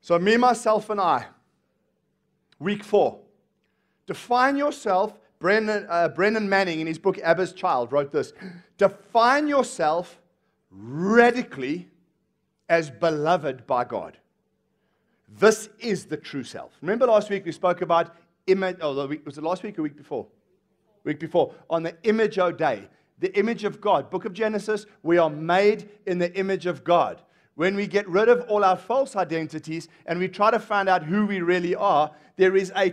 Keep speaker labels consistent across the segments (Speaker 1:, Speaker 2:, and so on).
Speaker 1: So me, myself, and I, week 4. Define yourself. Brennan Manning, in his book Abba's Child, wrote this. Define yourself radically as beloved by God. This is the true self. Remember last week we spoke about image. Was it last week or week before? Week before. On the image day, the image of God. Book of Genesis, we are made in the image of God. When we get rid of all our false identities and we try to find out who we really are, there is a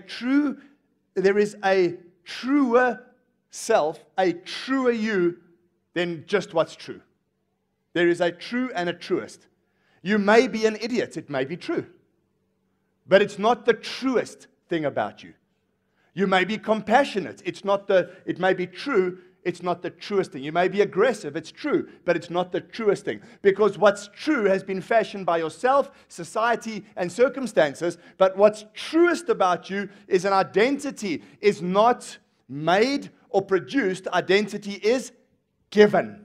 Speaker 1: truer self, a truer you than just what's true. There is a true and a truest. You may be an idiot, it may be true, but it's not the truest thing about you. You may be compassionate, it may be true, it's not the truest thing. You may be aggressive, it's true, but it's not the truest thing. Because what's true has been fashioned by yourself, society, and circumstances. But what's truest about you is an identity is not made or produced. Identity is given.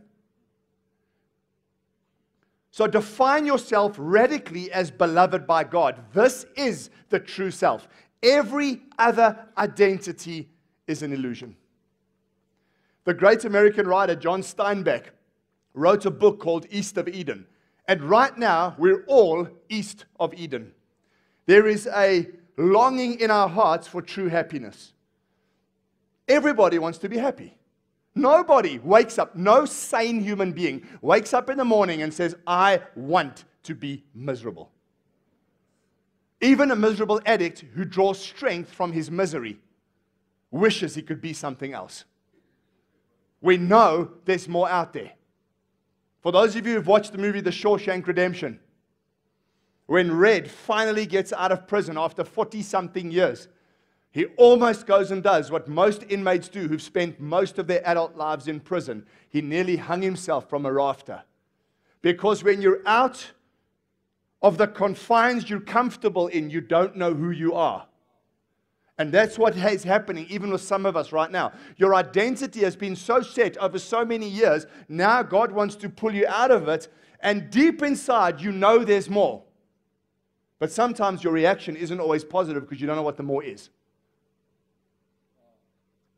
Speaker 1: So define yourself radically as beloved by God. This is the true self. Every other identity is an illusion. The great American writer John Steinbeck wrote a book called East of Eden. And right now, we're all east of Eden. There is a longing in our hearts for true happiness. Everybody wants to be happy. Nobody wakes up, no sane human being wakes up in the morning and says, I want to be miserable. Even a miserable addict who draws strength from his misery wishes he could be something else. We know there's more out there. For those of you who've watched the movie The Shawshank Redemption, when Red finally gets out of prison after 40-something years, he almost goes and does what most inmates do who've spent most of their adult lives in prison. He nearly hung himself from a rafter. Because when you're out of the confines you're comfortable in, you don't know who you are. And that's what is happening even with some of us right now. Your identity has been so set over so many years. Now God wants to pull you out of it. And deep inside, you know there's more. But sometimes your reaction isn't always positive because you don't know what the more is.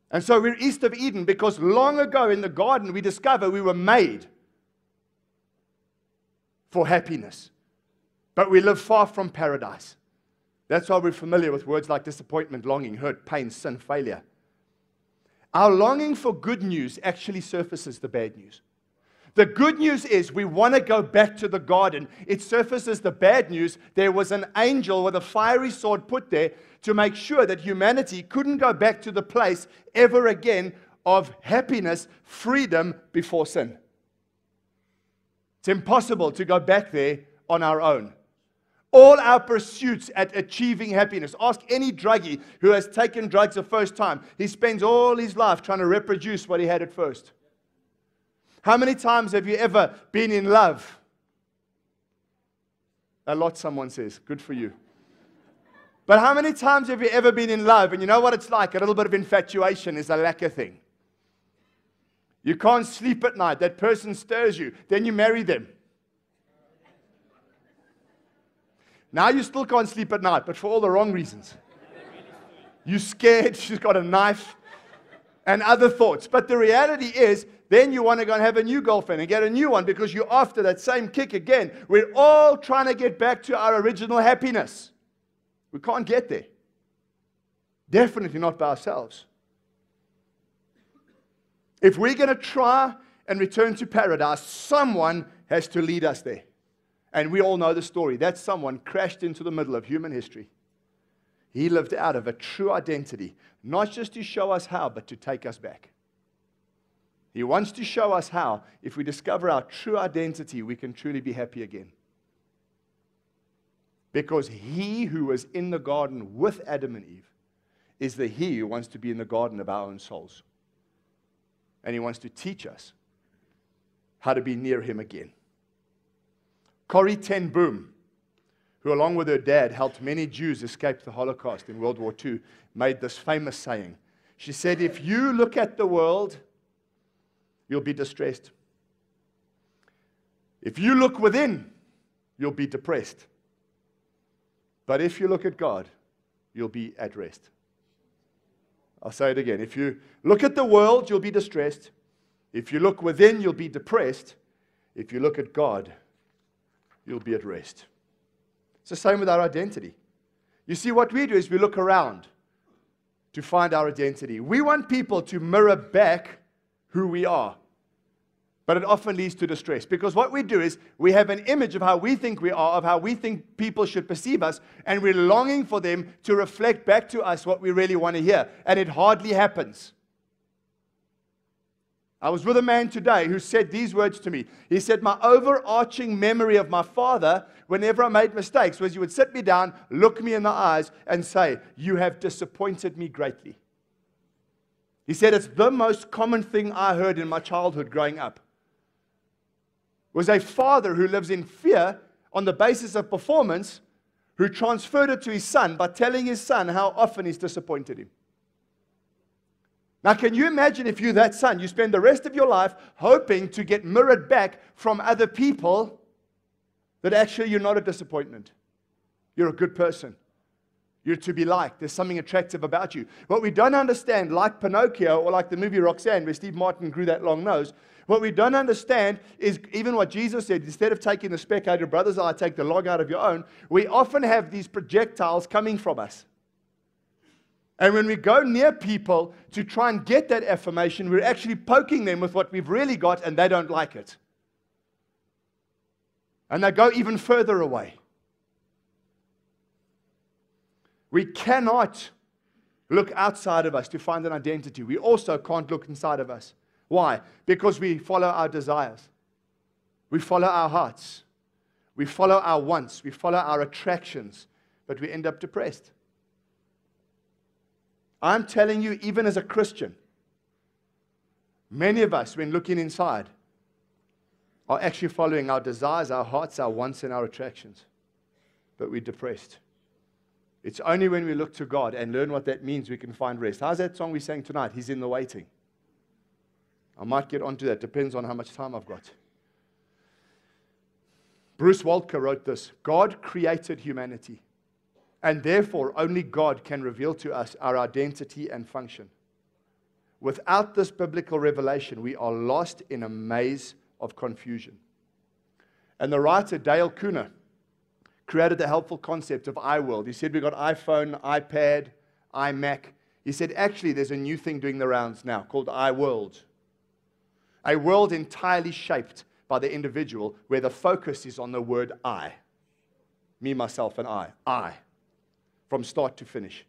Speaker 1: And so we're east of Eden because long ago in the garden, we discover we were made for happiness. But we live far from paradise. That's why we're familiar with words like disappointment, longing, hurt, pain, sin, failure. Our longing for good news actually surfaces the bad news. The good news is we want to go back to the garden. It surfaces the bad news. There was an angel with a fiery sword put there to make sure that humanity couldn't go back to the place ever again of happiness, freedom before sin. It's impossible to go back there on our own. All our pursuits at achieving happiness. Ask any druggie who has taken drugs the first time. He spends all his life trying to reproduce what he had at first. How many times have you ever been in love? A lot, someone says. Good for you. But how many times have you ever been in love? And you know what it's like? A little bit of infatuation is a lacquer thing. You can't sleep at night. That person stirs you. Then you marry them. Now you still can't sleep at night, but for all the wrong reasons. You're scared, she's got a knife, and other thoughts. But the reality is, then you want to go and have a new girlfriend and get a new one because you're after that same kick again. We're all trying to get back to our original happiness. We can't get there. Definitely not by ourselves. If we're going to try and return to paradise, someone has to lead us there. And we all know the story. That someone crashed into the middle of human history. He lived out of a true identity, not just to show us how, but to take us back. He wants to show us how, if we discover our true identity, we can truly be happy again. Because he who was in the garden with Adam and Eve is the he who wants to be in the garden of our own souls. And he wants to teach us how to be near him again. Corrie ten Boom, who along with her dad helped many Jews escape the Holocaust in World War II, made this famous saying. She said, if you look at the world, you'll be distressed. If you look within, you'll be depressed. But if you look at God, you'll be at rest. I'll say it again. If you look at the world, you'll be distressed. If you look within, you'll be depressed. If you look at God, you'll be at rest. It's the same with our identity. You see, what we do is we look around to find our identity. We want people to mirror back who we are. But it often leads to distress, because what we do is we have an image of how we think we are, of how we think people should perceive us, and we're longing for them to reflect back to us what we really want to hear. And it hardly happens. I was with a man today who said these words to me. He said, my overarching memory of my father, whenever I made mistakes, was he would sit me down, look me in the eyes, and say, you have disappointed me greatly. He said, it's the most common thing I heard in my childhood growing up. Was a father who lives in fear on the basis of performance, who transferred it to his son by telling his son how often he's disappointed him. Now, can you imagine if you're that son, you spend the rest of your life hoping to get mirrored back from other people that actually you're not a disappointment. You're a good person. You're to be liked. There's something attractive about you. What we don't understand, like Pinocchio or like the movie Roxanne, where Steve Martin grew that long nose, what we don't understand is even what Jesus said, instead of taking the speck out of your brother's eye, take the log out of your own. We often have these projectiles coming from us. And when we go near people to try and get that affirmation, we're actually poking them with what we've really got, and they don't like it. And they go even further away. We cannot look outside of us to find an identity. We also can't look inside of us. Why? Because we follow our desires. We follow our hearts. We follow our wants. We follow our attractions. But we end up depressed. I'm telling you, even as a Christian, many of us, when looking inside, are actually following our desires, our hearts, our wants, and our attractions. But we're depressed. It's only when we look to God and learn what that means we can find rest. How's that song we sang tonight? He's in the waiting. I might get onto that. Depends on how much time I've got. Bruce Waltker wrote this: God created humanity, and therefore only God can reveal to us our identity and function. Without this biblical revelation, we are lost in a maze of confusion. And the writer Dale Kuhner created the helpful concept of iWorld. He said we've got iPhone, iPad, iMac. He said actually there's a new thing doing the rounds now called iWorld. A world entirely shaped by the individual, where the focus is on the word I. Me, myself, and I. I. From start to finish.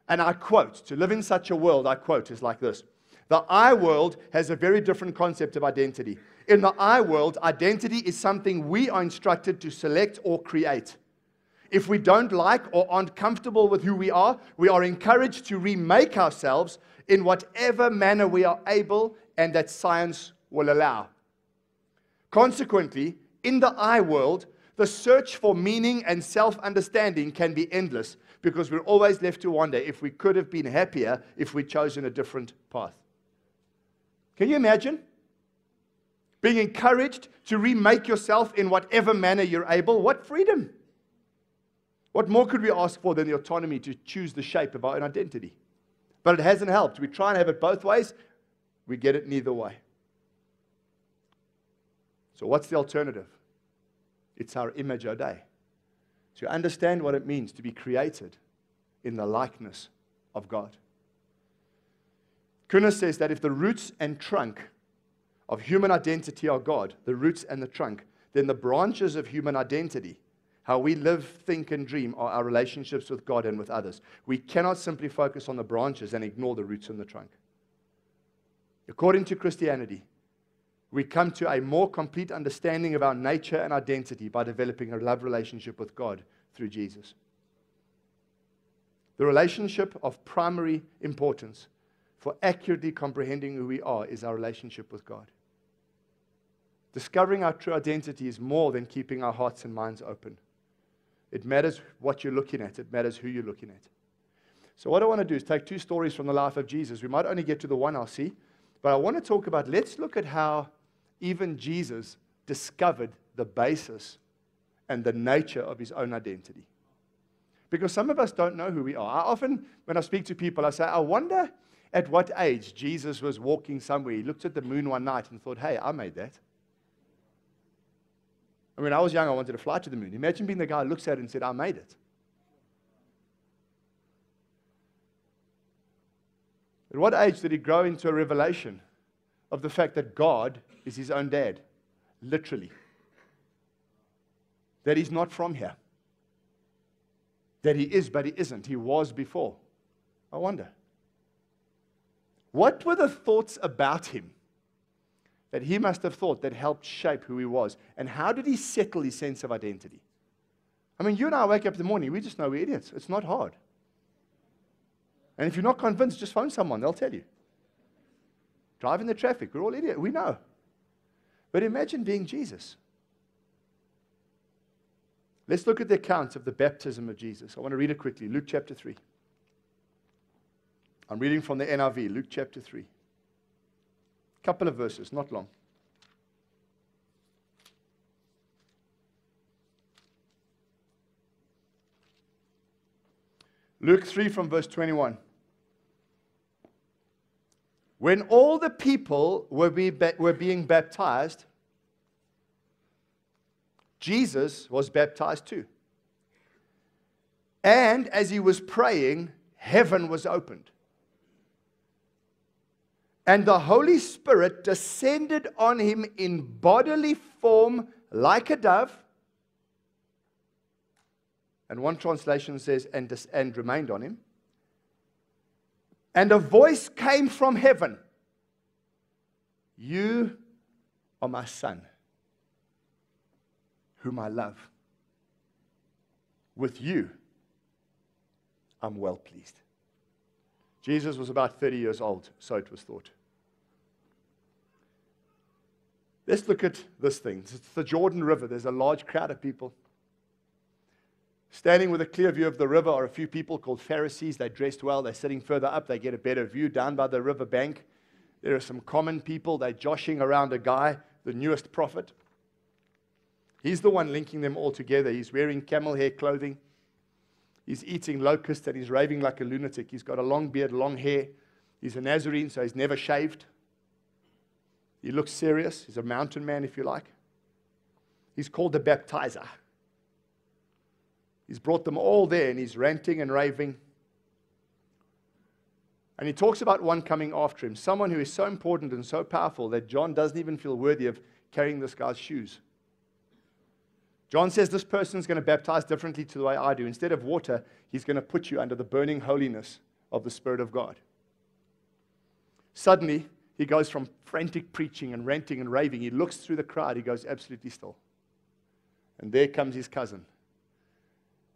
Speaker 1: And I quote, to live in such a world, I quote, is like this: the I world has a very different concept of identity. In the I world, identity is something we are instructed to select or create. If we don't like or aren't comfortable with who we are encouraged to remake ourselves in whatever manner we are able and that science will allow. Consequently, in the I world, the search for meaning and self-understanding can be endless, because we're always left to wonder if we could have been happier if we'd chosen a different path. Can you imagine being encouraged to remake yourself in whatever manner you're able? What freedom! What more could we ask for than the autonomy to choose the shape of our own identity? But it hasn't helped. We try and have it both ways. We get it neither way. So what's the alternative? It's our image o' day. To understand what it means to be created in the likeness of God. Kuhner says that if the roots and trunk of human identity are God, the roots and the trunk, then the branches of human identity, how we live, think, and dream, are our relationships with God and with others. We cannot simply focus on the branches and ignore the roots and the trunk. According to Christianity, we come to a more complete understanding of our nature and identity by developing a love relationship with God through Jesus. The relationship of primary importance for accurately comprehending who we are is our relationship with God. Discovering our true identity is more than keeping our hearts and minds open. It matters what you're looking at. It matters who you're looking at. So what I want to do is take two stories from the life of Jesus. We might only get to the one I'll see, but I want to talk about, let's look at how even Jesus discovered the basis and the nature of his own identity. Because some of us don't know who we are. I often, when I speak to people, I say, I wonder at what age Jesus was walking somewhere. He looked at the moon one night and thought, hey, I made that. And when I was young, I wanted to fly to the moon. Imagine being the guy who looks at it and said, I made it. At what age did he grow into a revelation of the fact that God is his own dad? Literally. That he's not from here. That he is, but he isn't. He was before. I wonder. What were the thoughts about him that he must have thought that helped shape who he was? And how did he settle his sense of identity? I mean, you and I wake up in the morning, we just know we're idiots. It's not hard. And if you're not convinced, just phone someone. They'll tell you. Drive in the traffic. We're all idiots. We know. But imagine being Jesus. Let's look at the account of the baptism of Jesus. I want to read it quickly. Luke chapter 3. I'm reading from the NIV, Luke chapter 3. Couple of verses, not long. Luke 3 from verse 21. When all the people were being baptized, Jesus was baptized too. And as he was praying, heaven was opened. And the Holy Spirit descended on him in bodily form like a dove. And one translation says, and remained on him. And a voice came from heaven. You are my son, whom I love. With you, I'm well pleased. Jesus was about 30 years old, so it was thought. Let's look at this thing. It's the Jordan River. There's a large crowd of people. Standing with a clear view of the river are a few people called Pharisees. They're dressed well. They're sitting further up. They get a better view down by the river bank. There are some common people. They're joshing around a guy, the newest prophet. He's the one linking them all together. He's wearing camel hair clothing. He's eating locusts and he's raving like a lunatic. He's got a long beard, long hair. He's a Nazarene, so he's never shaved. He looks serious. He's a mountain man, if you like. He's called the baptizer. He's brought them all there, and he's ranting and raving. And he talks about one coming after him, someone who is so important and so powerful that John doesn't even feel worthy of carrying this guy's shoes. John says this person's going to baptize differently to the way I do. Instead of water, he's going to put you under the burning holiness of the Spirit of God. Suddenly, he goes from frantic preaching and ranting and raving. He looks through the crowd. He goes absolutely still. And there comes his cousin,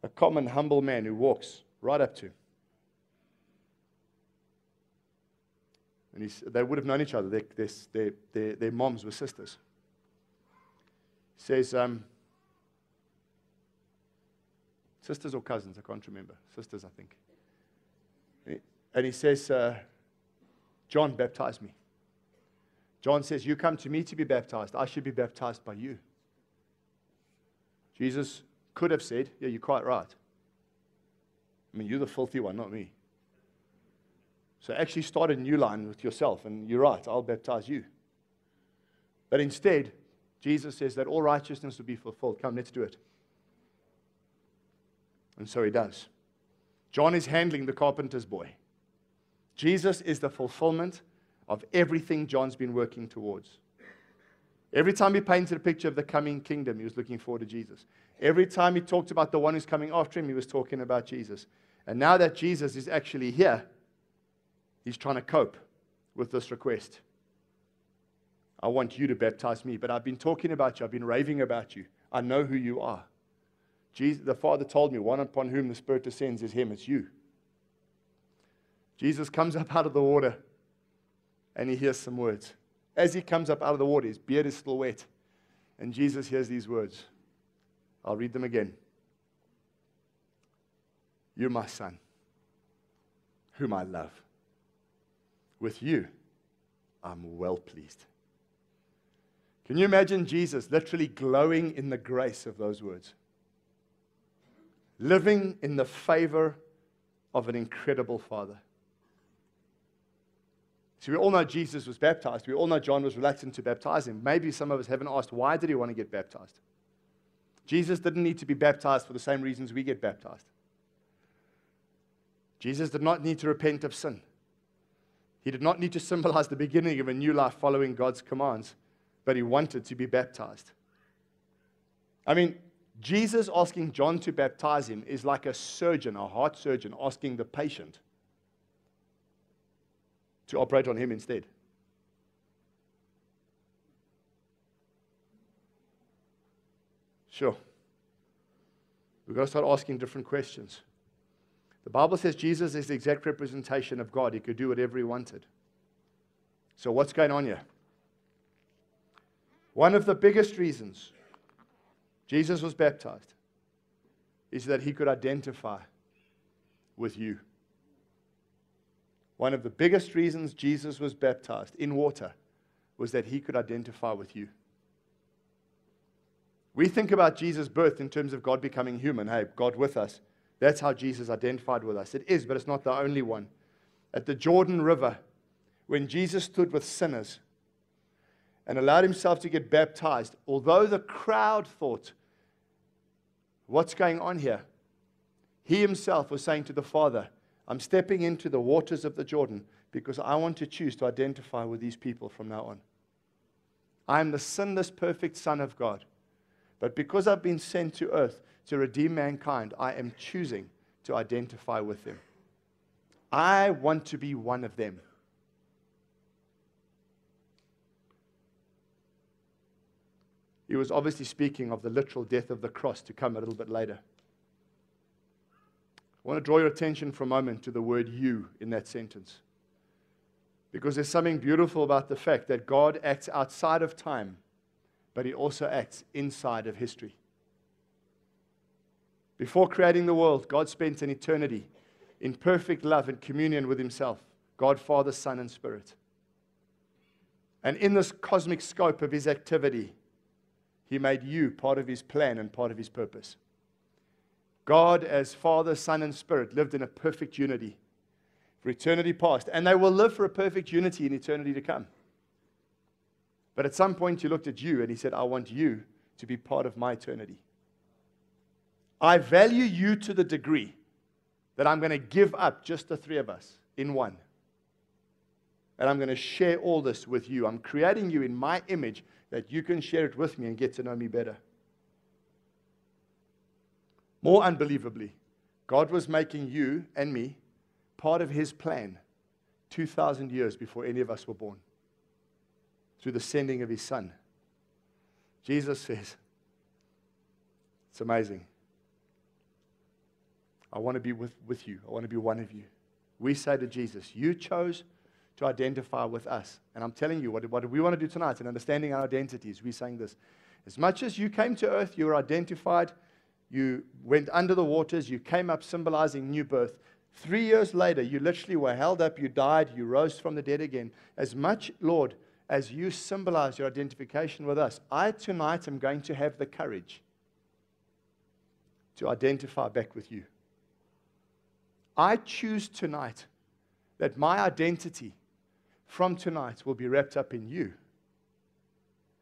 Speaker 1: a common, humble man who walks right up to him. And they would have known each other. Their moms were sisters. He says, sisters or cousins, I can't remember. Sisters, I think. And he says, John, baptize me. John says, you come to me to be baptized. I should be baptized by you. Jesus could have said, yeah, you're quite right. I mean, you're the filthy one, not me. So actually start a new line with yourself, and you're right, I'll baptize you. But instead, Jesus says that all righteousness will be fulfilled. Come, let's do it. And so he does. John is handling the carpenter's boy. Jesus is the fulfillment of everything John's been working towards. Every time he painted a picture of the coming kingdom, he was looking forward to Jesus. Every time he talked about the one who's coming after him, he was talking about Jesus. And now that Jesus is actually here, he's trying to cope with this request. I want you to baptize me, but I've been talking about you. I've been raving about you. I know who you are. Jesus, the Father told me, one upon whom the Spirit descends is him. It's you. Jesus comes up out of the water, and he hears some words. As he comes up out of the water, his beard is still wet. And Jesus hears these words. I'll read them again. You're my son, whom I love. With you, I'm well pleased. Can you imagine Jesus literally glowing in the grace of those words? living in the favor of an incredible Father. So we all know Jesus was baptized. We all know John was reluctant to baptize him. Maybe some of us haven't asked, why did he want to get baptized? Jesus didn't need to be baptized for the same reasons we get baptized. Jesus did not need to repent of sin. He did not need to symbolize the beginning of a new life following God's commands, but he wanted to be baptized. I mean, Jesus asking John to baptize him is like a surgeon, a heart surgeon, asking the patient to operate on him instead. Sure. We've got to start asking different questions. The Bible says Jesus is the exact representation of God. He could do whatever he wanted. So what's going on here? One of the biggest reasons Jesus was baptized is that he could identify with you. One of the biggest reasons Jesus was baptized in water was that he could identify with you. We think about Jesus' birth in terms of God becoming human. Hey, God with us. That's how Jesus identified with us. It is, but it's not the only one. At the Jordan River, when Jesus stood with sinners and allowed himself to get baptized, although the crowd thought, what's going on here? He himself was saying to the Father, I'm stepping into the waters of the Jordan because I want to choose to identify with these people from now on. I am the sinless, perfect Son of God. But because I've been sent to earth to redeem mankind, I am choosing to identify with them. I want to be one of them. He was obviously speaking of the literal death of the cross to come a little bit later. I want to draw your attention for a moment to the word you in that sentence. Because there's something beautiful about the fact that God acts outside of time, but he also acts inside of history. Before creating the world, God spent an eternity in perfect love and communion with himself, God, Father, Son, and Spirit. And in this cosmic scope of his activity, he made you part of his plan and part of his purpose. God, as Father, Son, and Spirit, lived in a perfect unity for eternity past, and they will live for a perfect unity in eternity to come. But at some point, he looked at you and he said, I want you to be part of my eternity. I value you to the degree that I'm going to give up just the three of us in one. And I'm going to share all this with you. I'm creating you in my image that you can share it with me and get to know me better. More unbelievably, God was making you and me part of his plan 2,000 years before any of us were born, through the sending of his Son. Jesus says, it's amazing. I want to be with you. I want to be one of you. We say to Jesus, you chose to identify with us. And I'm telling you, what we want to do tonight in understanding our identities, we're saying this. As much as you came to earth, you were identified, you went under the waters, you came up symbolizing new birth. 3 years later, you literally were held up, you died, you rose from the dead again. As much, Lord, as you symbolize your identification with us, I tonight am going to have the courage to identify back with you. I choose tonight that my identity from tonight will be wrapped up in you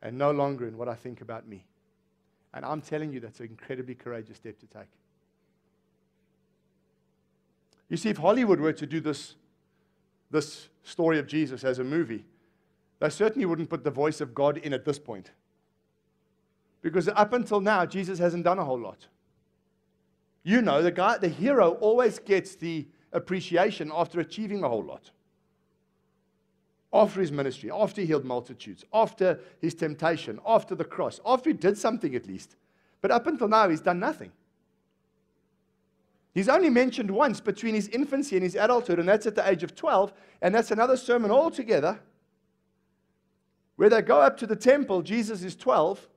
Speaker 1: and no longer in what I think about me. And I'm telling you, that's an incredibly courageous step to take. You see, if Hollywood were to do this story of Jesus as a movie, they certainly wouldn't put the voice of God in at this point. Because up until now, Jesus hasn't done a whole lot. You know, the hero always gets the appreciation after achieving a whole lot. After his ministry, after he healed multitudes, after his temptation, after the cross, after he did something at least. But up until now, he's done nothing. He's only mentioned once between his infancy and his adulthood, and that's at the age of 12, and that's another sermon altogether, where they go up to the temple. Jesus is 12,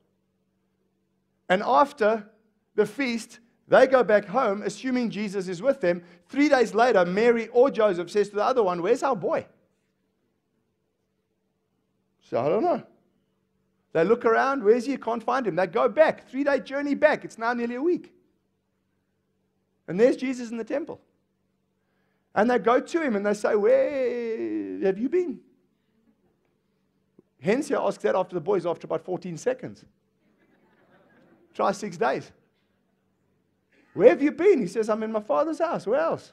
Speaker 1: and after the feast, they go back home, assuming Jesus is with them. 3 days later, Mary or Joseph says to the other one, where's our boy? So I don't know. They look around, where's he? Can't find him. They go back, 3-day journey back. It's now nearly a week. And there's Jesus in the temple. And they go to him and they say, where have you been? Hence, he asks that after the boys after about 14 seconds. Try 6 days. Where have you been? He says, I'm in my Father's house. Where else?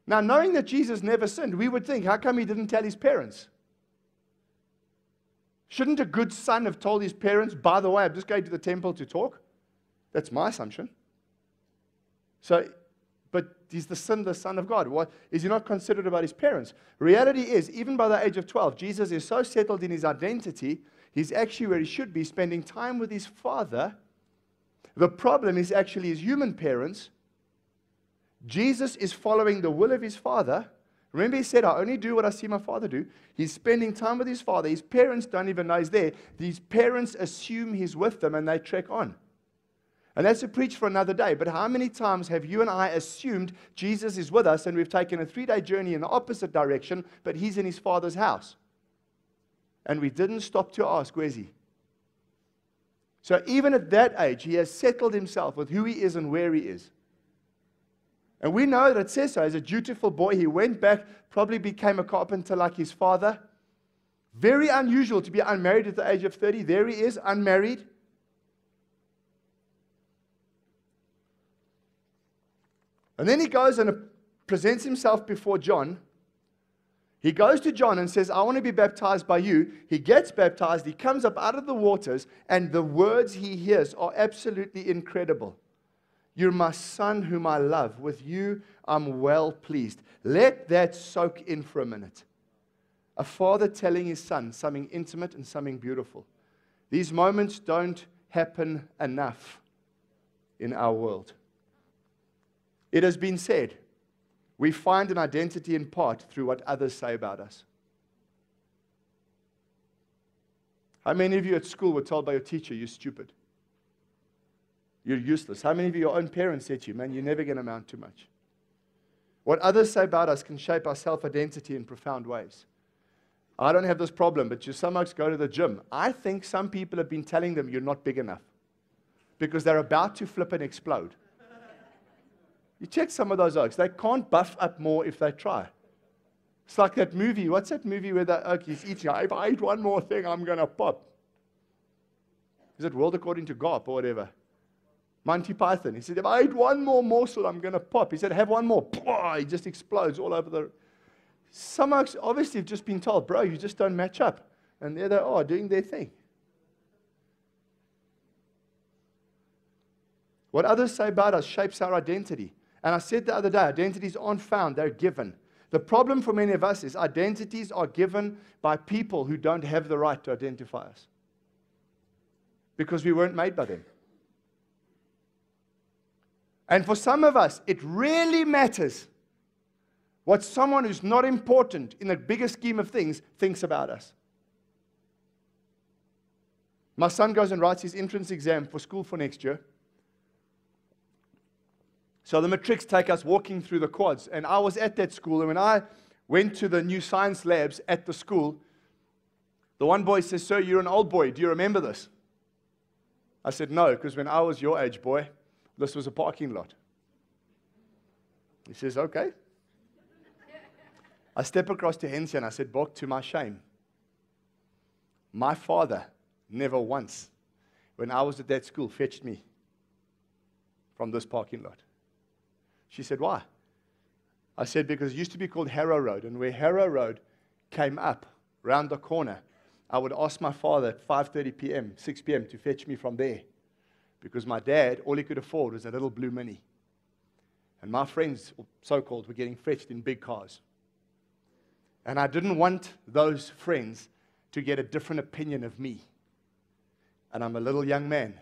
Speaker 1: Now, knowing that Jesus never sinned, we would think, how come he didn't tell his parents? Shouldn't a good son have told his parents, by the way, I'm just going to the temple to talk? That's my assumption. So, but he's the sinless Son of God. What, is he not considerate about his parents? Reality is, even by the age of 12, Jesus is so settled in his identity, he's actually where he should be, spending time with his Father. The problem is actually his human parents. Jesus is following the will of his Father. Remember, he said, I only do what I see my Father do. He's spending time with his Father. His parents don't even know he's there. These parents assume he's with them and they trek on. And that's a preach for another day. But how many times have you and I assumed Jesus is with us and we've taken a 3-day journey in the opposite direction, but he's in his Father's house? And we didn't stop to ask, where's he? So even at that age, he has settled himself with who he is and where he is. And we know that it says so. As a dutiful boy, he went back, probably became a carpenter like his father. Very unusual to be unmarried at the age of 30. There he is, unmarried. And then he goes and presents himself before John. He goes to John and says, I want to be baptized by you. He gets baptized. He comes up out of the waters, and the words he hears are absolutely incredible. You're my son whom I love. With you I'm well pleased. Let that soak in for a minute. A father telling his son something intimate and something beautiful. These moments don't happen enough in our world. It has been said, we find an identity in part through what others say about us. How many of you at school were told by your teacher, you're stupid? You're useless. How many of your own parents said to you, man, you're never going to amount to much? What others say about us can shape our self-identity in profound ways. I don't have this problem, but some folks go to the gym. I think some people have been telling them you're not big enough because they're about to flip and explode. You check some of those oaks. They can't buff up more if they try. It's like that movie. What's that movie where the oak is eating? If I eat one more thing, I'm going to pop. Is it World According to Garp or whatever? Monty Python. He said, if I eat one more morsel, I'm going to pop. He said, have one more. He just explodes all over the... Some oaks obviously have just been told, bro, you just don't match up. And there they are doing their thing. What others say about us shapes our identity. And I said the other day, identities aren't found, they're given. The problem for many of us is identities are given by people who don't have the right to identify us. Because we weren't made by them. And for some of us, it really matters what someone who's not important in the bigger scheme of things thinks about us. My son goes and writes his entrance exam for school for next year. So the matrics take us walking through the quads. And I was at that school, and when I went to the new science labs at the school, the one boy says, sir, you're an old boy. Do you remember this? I said, no, because when I was your age, boy, this was a parking lot. He says, okay. I step across to Hensi and I said, Bok, to my shame, my father never once, when I was at that school, fetched me from this parking lot. She said, why? I said, because it used to be called Harrow Road, and where Harrow Road came up round the corner, I would ask my father at 5:30 p.m., 6 p.m. to fetch me from there, because my dad, all he could afford was a little blue Mini. And my friends, so-called, were getting fetched in big cars. And I didn't want those friends to get a different opinion of me. And I'm a little young man,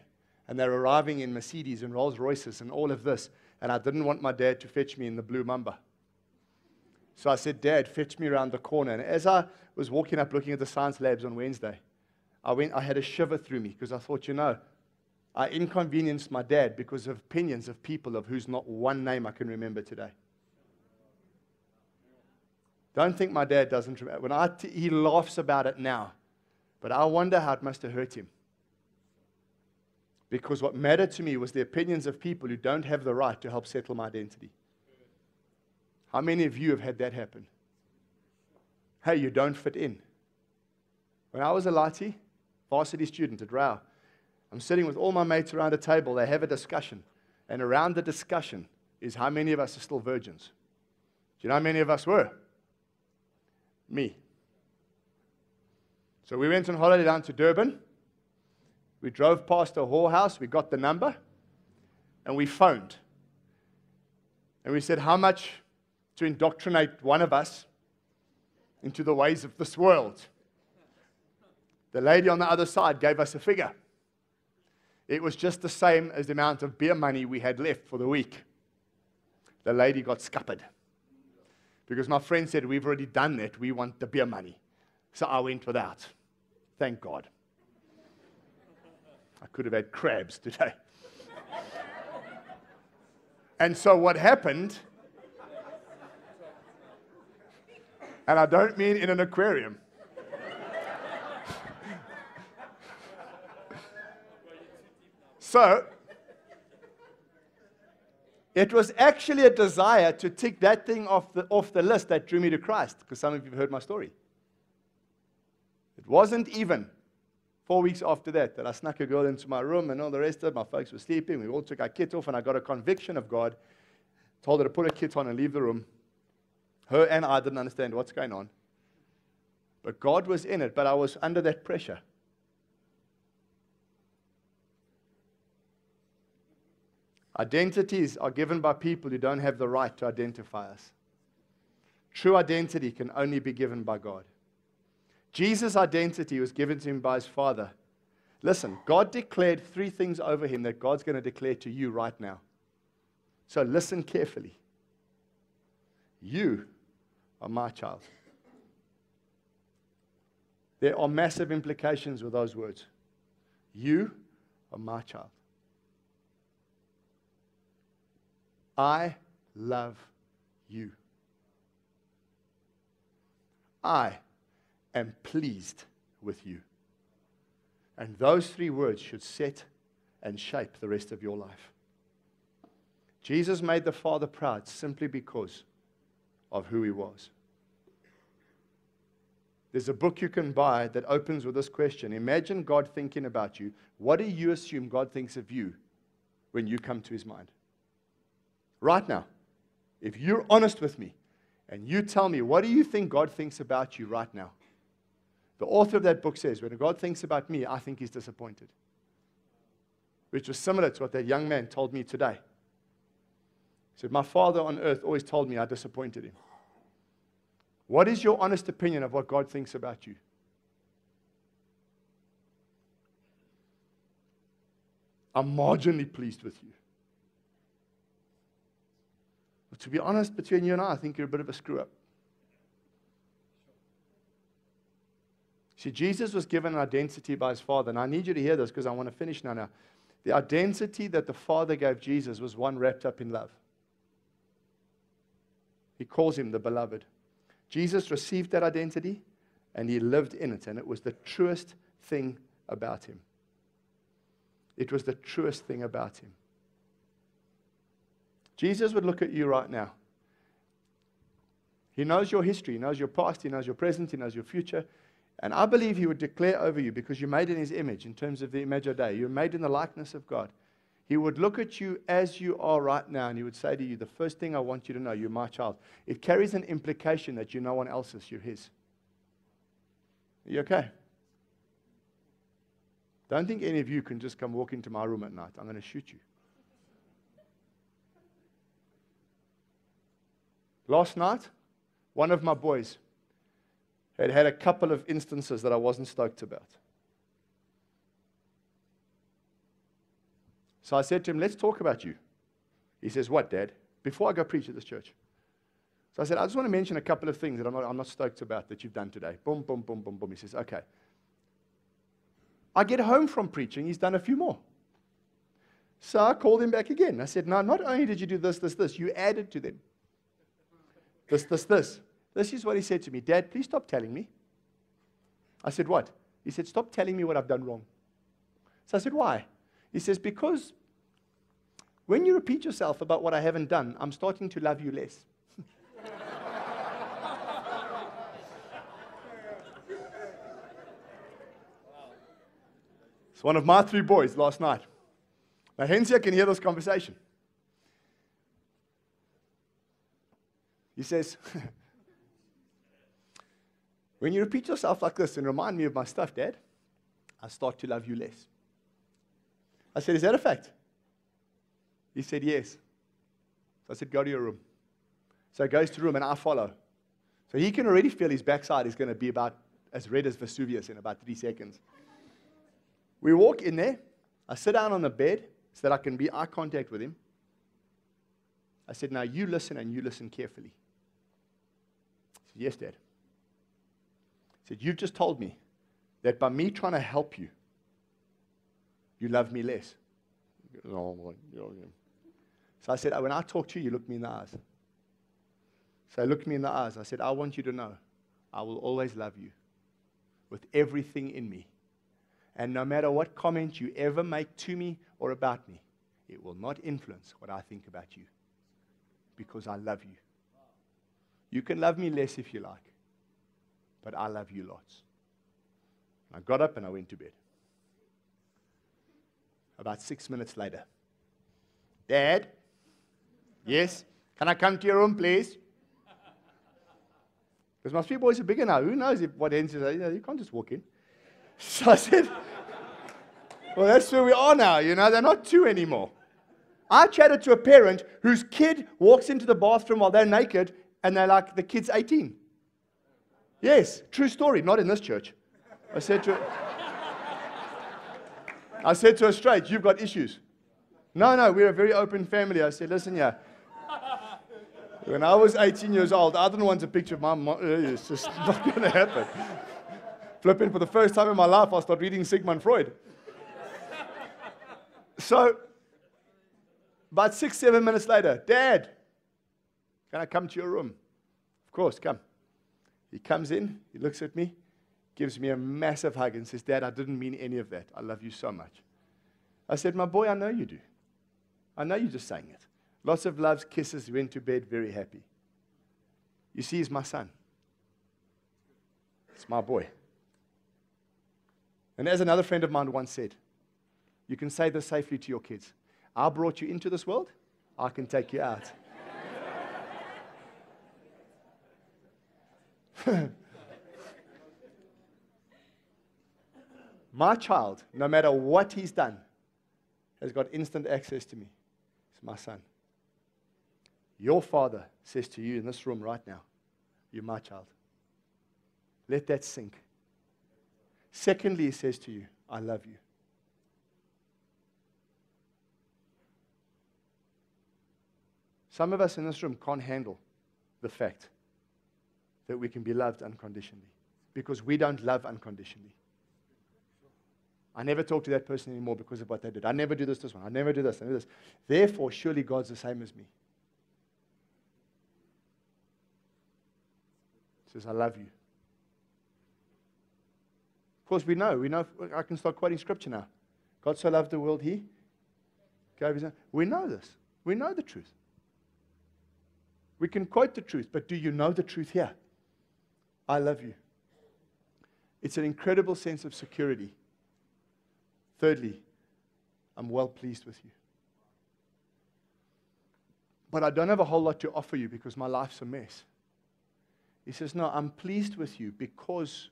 Speaker 1: and they're arriving in Mercedes and Rolls Royces and all of this, and I didn't want my dad to fetch me in the blue Mamba. So I said, Dad, fetch me around the corner. And as I was walking up looking at the science labs on Wednesday, I had a shiver through me because I thought, I inconvenienced my dad because of opinions of people of whose not one name I can remember today. Don't think my dad doesn't remember. He laughs about it now, but I wonder how it must have hurt him. Because what mattered to me was the opinions of people who don't have the right to help settle my identity. How many of you have had that happen? Hey, you don't fit in. When I was a Lati, varsity student at Rao, I'm sitting with all my mates around a table. They have a discussion. And around the discussion is how many of us are still virgins. Do you know how many of us were? Me. So we went on holiday down to Durban. We drove past a whorehouse. We got the number. And we phoned. And we said, how much to indoctrinate one of us into the ways of this world? The lady on the other side gave us a figure. It was just the same as the amount of beer money we had left for the week. The lady got scuppered. Because my friend said, we've already done that. We want the beer money. So I went without. Thank God. I could have had crabs today. And so what happened, and I don't mean in an aquarium. So, it was actually a desire to tick that thing off the list that drew me to Christ, because some of you have heard my story. It wasn't even 4 weeks after that I snuck a girl into my room and all the rest of it. My folks were sleeping. We all took our kit off, and I got a conviction of God. Told her to put her kit on and leave the room. Her and I didn't understand what's going on. But God was in it, but I was under that pressure. Identities are given by people who don't have the right to identify us. True identity can only be given by God. Jesus' identity was given to him by his Father. Listen, God declared 3 things over him that God's going to declare to you right now. So listen carefully. You are my child. There are massive implications with those words. You are my child. I love you. I am pleased with you. And those 3 words should set and shape the rest of your life. Jesus made the Father proud simply because of who he was. There's a book you can buy that opens with this question. Imagine God thinking about you. What do you assume God thinks of you when you come to his mind? Right now, if you're honest with me and you tell me, what do you think God thinks about you right now? The author of that book says, when God thinks about me, I think he's disappointed. Which was similar to what that young man told me today. He said, my father on earth always told me I disappointed him. What is your honest opinion of what God thinks about you? I'm marginally pleased with you. But to be honest, between you and I think you're a bit of a screw-up. See, Jesus was given an identity by his Father, and I need you to hear this because I want to finish now. The identity that the Father gave Jesus was one wrapped up in love. He calls him the beloved. Jesus received that identity, and he lived in it, and it was the truest thing about him. It was the truest thing about him. Jesus would look at you right now. He knows your history, he knows your past, he knows your present, he knows your future. And I believe he would declare over you, because you're made in his image in terms of the image of Dei. You're made in the likeness of God. He would look at you as you are right now, and he would say to you, the first thing I want you to know, you're my child. It carries an implication that you're no one else's, you're his. Are you okay? Don't think any of you can just come walk into my room at night. I'm going to shoot you. Last night, one of my boys had a couple of instances that I wasn't stoked about. So I said to him, let's talk about you. He says, what, Dad? Before I go preach at this church. So I said, I just want to mention a couple of things that I'm not stoked about that you've done today. Boom, boom, boom, boom, boom. He says, okay. I get home from preaching, he's done a few more. So I called him back again. I said, no, not only did you do this, you added to them. This. This is what he said to me. Dad, please stop telling me. I said, what? He said, stop telling me what I've done wrong. So I said, why? He says, because when you repeat yourself about what I haven't done, I'm starting to love you less. It's one of my 3 boys last night. Now, hence you can hear this conversation. He says, when you repeat yourself like this and remind me of my stuff, Dad, I start to love you less. I said, is that a fact? He said, yes. So I said, go to your room. So he goes to the room and I follow. So he can already feel his backside is going to be about as red as Vesuvius in about 3 seconds. We walk in there. I sit down on the bed so that I can be eye contact with him. I said, now you listen and you listen carefully. He said, yes, Dad. He said, you've just told me that by me trying to help you, you love me less. So I said, when I talk to you, you look me in the eyes. So he looked me in the eyes. I said, I want you to know I will always love you with everything in me. And no matter what comment you ever make to me or about me, it will not influence what I think about you because I love you. You can love me less if you like, but I love you lots. I got up and I went to bed. About 6 minutes later, Dad, yes, can I come to your room, please? Because my 3 boys are bigger now. Who knows what ends is? You can't just walk in. So I said, well, that's where we are now. They're not 2 anymore. I chatted to a parent whose kid walks into the bathroom while they're naked and they're like, the kid's 18. Yes, true story, not in this church. I said to her straight, you've got issues. No, we're a very open family. I said, listen here. When I was 18 years old, I didn't want a picture of my mom. It's just not going to happen. Flipping, for the first time in my life, I started reading Sigmund Freud. So, about 6-7 minutes later, Dad, can I come to your room? Of course, come. He comes in, he looks at me, gives me a massive hug and says, Dad, I didn't mean any of that. I love you so much. I said, my boy, I know you do. I know you're just saying it. Lots of loves, kisses, went to bed very happy. You see, he's my son. It's my boy. And as another friend of mine once said, you can say this safely to your kids. I brought you into this world, I can take you out. My child, no matter what he's done, has got instant access to me. It's my son. Your father says to you in this room right now, you're my child. Let that sink. Secondly, he says to you, I love you. Some of us in this room can't handle the fact that we can be loved unconditionally because we don't love unconditionally. I never talk to that person anymore because of what they did. I never do this one. I never do this. I never do this. Therefore, surely God's the same as me. He says, I love you. Of course, we know, I can start quoting scripture now. God so loved the world, he gave his own. We know this. We know the truth. We can quote the truth, but do you know the truth here? I love you. It's an incredible sense of security. Thirdly, I'm well pleased with you. But I don't have a whole lot to offer you because my life's a mess. He says, no, I'm pleased with you because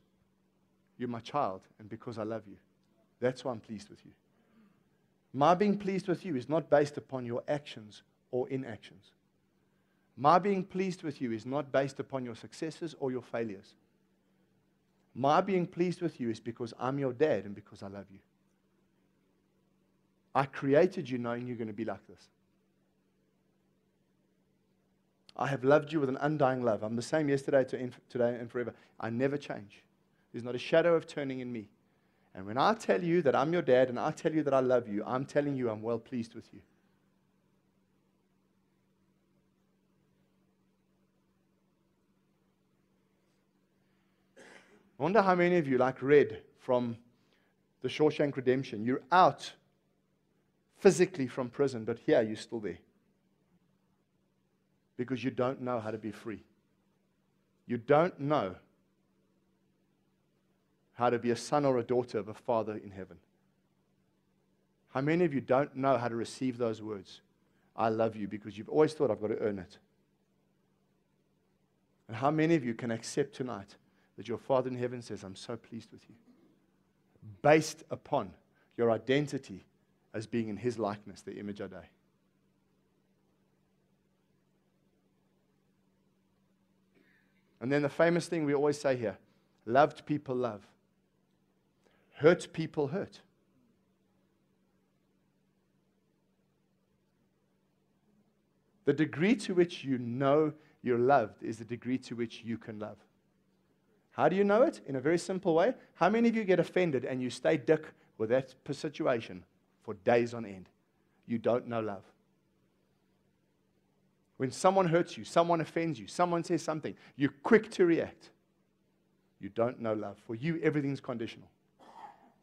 Speaker 1: you're my child and because I love you. That's why I'm pleased with you. My being pleased with you is not based upon your actions or inactions. My being pleased with you is not based upon your successes or your failures. My being pleased with you is because I'm your dad and because I love you. I created you knowing you're going to be like this. I have loved you with an undying love. I'm the same yesterday, today, and forever. I never change. There's not a shadow of turning in me. And when I tell you that I'm your dad and I tell you that I love you, I'm telling you I'm well pleased with you. I wonder how many of you read from the Shawshank Redemption. You're out physically from prison, but here you're still there. Because you don't know how to be free. You don't know how to be a son or a daughter of a Father in heaven. How many of you don't know how to receive those words? I love you, because you've always thought I've got to earn it. And how many of you can accept tonight that your Father in heaven says, I'm so pleased with you, based upon your identity as being in His likeness, the image of day? And then the famous thing we always say here, loved people love. Hurt people hurt. The degree to which you know you're loved is the degree to which you can love. How do you know it? In a very simple way. How many of you get offended and you stay dick with that situation for days on end? You don't know love. When someone hurts you, someone offends you, someone says something, you're quick to react. You don't know love. For you, everything's conditional.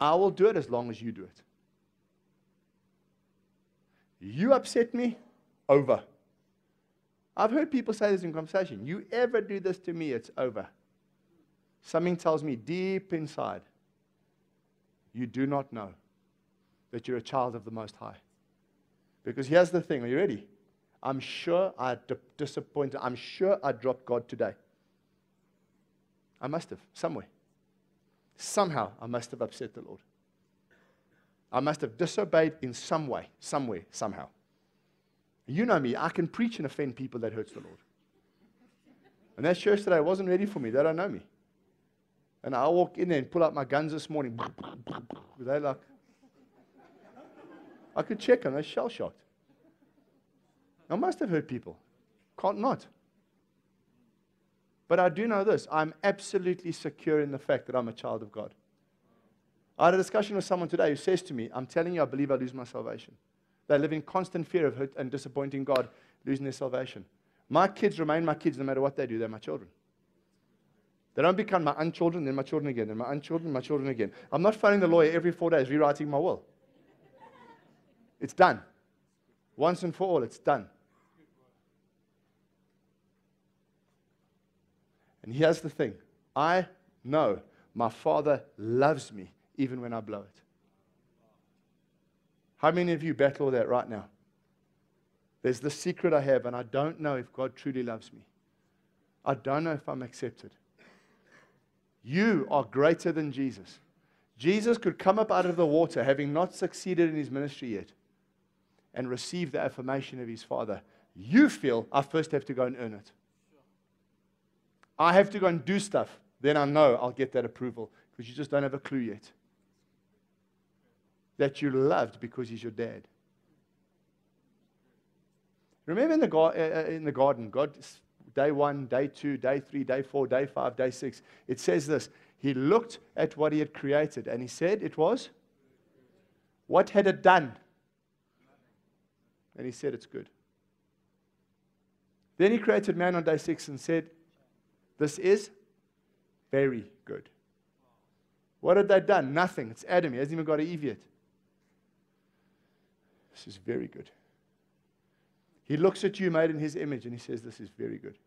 Speaker 1: I will do it as long as you do it. You upset me, over. I've heard people say this in conversation. You ever do this to me, it's over. Something tells me deep inside, you do not know that you're a child of the Most High. Because here's the thing. Are you ready? I'm sure I disappointed. I'm sure I dropped God today. I must have, somewhere. Somehow, I must have upset the Lord. I must have disobeyed in some way, somewhere, somehow. You know me. I can preach and offend people that hurts the Lord. And that church today wasn't ready for me. They don't know me. And I walk in there and pull out my guns this morning. They like, I could check them. They're shell-shocked. I must have hurt people. Can't not. But I do know this. I'm absolutely secure in the fact that I'm a child of God. I had a discussion with someone today who says to me, I'm telling you, I believe I lose my salvation. They live in constant fear of hurt and disappointing God, losing their salvation. My kids remain my kids no matter what they do. They're my children. They don't become my unchildren, then my children again, then my unchildren, my children again. I'm not phoning the lawyer every 4 days rewriting my will. It's done. Once and for all, it's done. And here's the thing. I know my Father loves me even when I blow it. How many of you battle with that right now? There's the secret I have, and I don't know if God truly loves me. I don't know if I'm accepted. You are greater than Jesus. Jesus could come up out of the water, having not succeeded in his ministry yet, and receive the affirmation of his Father. You feel, I first have to go and earn it. I have to go and do stuff. Then I know I'll get that approval, because you just don't have a clue yet that you're loved because he's your dad. Remember in the garden, God, day 1, day 2, day 3, day 4, day 5, day 6, it says this. He looked at what he had created and he said it was, what had it done? And he said it's good. Then he created man on day 6 and said, this is very good. What had they done? Nothing. It's Adam. He hasn't even got an Eve yet. This is very good. He looks at you made in his image and he says, this is very good.